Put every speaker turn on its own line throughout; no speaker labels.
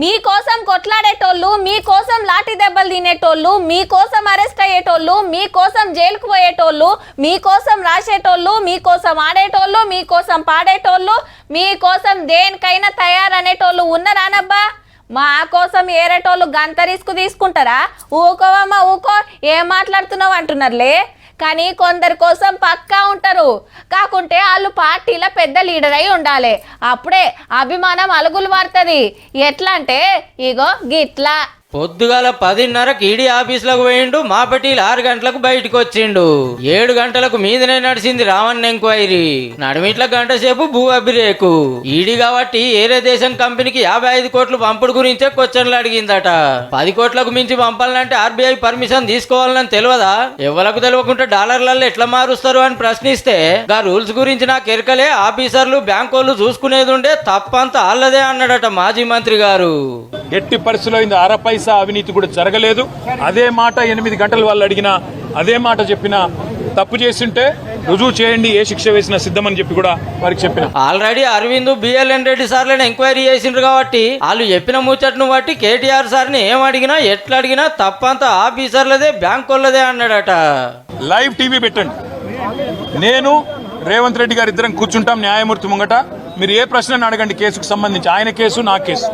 మీకోసం కొట్లాడేటోళ్ళు, మీకోసం లాఠీ దెబ్బలు తినేటోళ్ళు, మీకోసం అరెస్ట్ అయ్యేటోళ్ళు, మీకోసం జైలుకు పోయేటోళ్ళు, మీకోసం రాసేటోళ్ళు, మీకోసం ఆడేటోళ్ళు, మీకోసం పాడేటోళ్ళు, మీకోసం దేనికైనా తయారనేటోళ్ళు ఉన్నారానబ్బా. మా కోసం ఏరేటోళ్ళు గంత రిస్క్ తీసుకుంటారా? ఊకోవమ్మా ఊకో, ఏం మాట్లాడుతున్నావు అంటున్నారులే. కానీ కొందరి కోసం పక్కా ఉంటారు. కాకుంటే వాళ్ళు పార్టీల పెద్ద లీడర్ అయి ఉండాలి. అప్పుడే అభిమానం అలుగులు మారుతుంది. ఎట్లా అంటే ఇగో గిట్లా.
పొద్దుగాల 10:30కి ఈడీ ఆఫీసులకు పోయిండు. మాపటీలు 6 గంటలకు బయటకు వచ్చిండు. 7 గంటలకు మీదనే నడిచింది రావణ్ ఎంక్వైరీ. నడిమిట్ల గంట సేపు భూ అభిరేకు. ఈడీ కాబట్టి ఏరే దేశం కంపెనీకి 55 కోట్లు పంపుడు గురించే క్వశ్చన్లు అడిగిందట. 10 కోట్లకు మించి పంపాలంటే ఆర్బీఐ పర్మిషన్ తీసుకోవాలని తెలియదా? ఎవరికి తెలియకుండా డాలర్లలో ఎట్లా మారుస్తారు అని ప్రశ్నిస్తే గా రూల్స్ గురించి నాకు ఎరకలే, ఆఫీసర్లు బ్యాంకోళ్ళు చూసుకునేది ఉండే, తప్పంతా ఆళ్ళదే అన్నాడట మాజీ మంత్రి గారు.
ఎట్టి పరిస్థితుల్లో ఇంత అరపైసా అవినీతి కూడా జరగలేదు. అదే మాట 8 గంటలు వాళ్ళు అడిగినా, అదే మాట చెప్పినా, తప్పు చేస్తుంటే రుజువు చేయండి, ఏ శిక్ష వేసినా సిద్ధమని చెప్పి కూడా వారికి చెప్పిన.
ఆల్రెడీ అరవింద్ బిఎల్ఎన్ రెడ్డి సార్లను ఎంక్వైరీ చేసిండ్రు కాబట్టి వాళ్ళు చెప్పిన ముచ్చట్ను బట్టి కేటీఆర్ సార్ని ఏం అడిగినా ఎట్లా అడిగినా తప్పంతా ఆఫీసర్లదే బ్యాంకోళ్ళదే అన్నాడట.
లైవ్ టీవీ పెట్టండి, నేను రేవంత్ రెడ్డి గారు ఇద్దరం కూర్చుంటాం న్యాయమూర్తి ముంగట. మీరు ఏ ప్రశ్నను అడగండి కేసుకు సంబంధించి, ఆయన కేసు నా కేసు,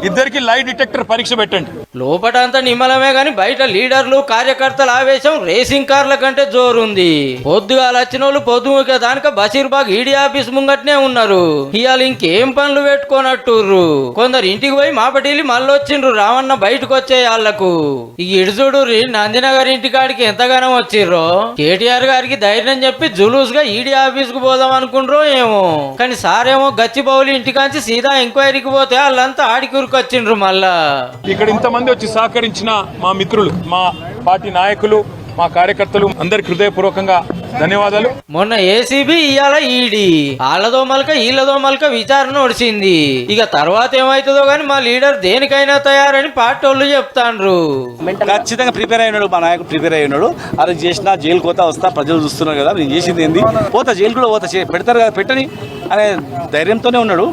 ఇద్దరికి లై డిటెక్టర్ పరీక్ష పెట్టండి.
లోపటంతా నిమ్మలమే గాని బయట లీడర్లు కార్యకర్తల ఆవేశం రేసింగ్ కార్ల కంటే జోరుంది. పొద్దుగాల వచ్చిన వాళ్ళు పొద్దుముక దానిక బషీర్బాగ్ ఈడీ ఆఫీస్ ముంగట్నే ఉన్నారు. ఇవాళ ఇంకేం పనులు పెట్టుకోనట్టుర్రు. కొందరు ఇంటికి పోయి మాపటిల్లి మళ్ళొచ్చిండ్రు రావన్న బయటకు వచ్చే వాళ్ళకు. ఈ ఇడుచుడు నందినగర్ ఇంటికాడికి ఎంతగానో వచ్చిర్రో. కేటీఆర్ గారికి ధైర్యం చెప్పి జులూస్ గా ఈడీ ఆఫీస్ కు పోదాం అనుకుండ్రో ఏమో. కానీ సారేమో గచ్చిబౌలి ఇంటికాంచి సీదా ఎంక్వైరీకి పోతే వాళ్ళంతా ఆడికూరుకొచ్చిండ్రు. మళ్ళా
ఇక్కడ ఇంతమంది వచ్చి సహకరించిన మా మిత్రులు, మా పార్టీ నాయకులు, మా కార్యకర్తలు అందరికి హృదయపూర్వకంగా ధన్యవాదాలు.
మొన్న ఏసీబీ ఇవాళ ఈడీ వాళ్ళదో మలక వీళ్ళదో మలక విచారణ నడిచింది. ఇక తర్వాత ఏమైతుందో గానీ మా లీడర్ దేనికైనా తయారని పార్టీ వాళ్ళు చెప్తాండ్రు.
ఖచ్చితంగా ప్రిపేర్ అయినాడు, మా నాయకుడు ప్రిపేర్ అయినాడు. అది చేసినా జైలు కోతా వస్తా, ప్రజలు చూస్తున్నారు కదా నేను చేసింది ఏంది, పోతా జైలు కూడా పోతా, పెడతారు కదా పెట్టని అనే ధైర్యంతోనే ఉన్నాడు.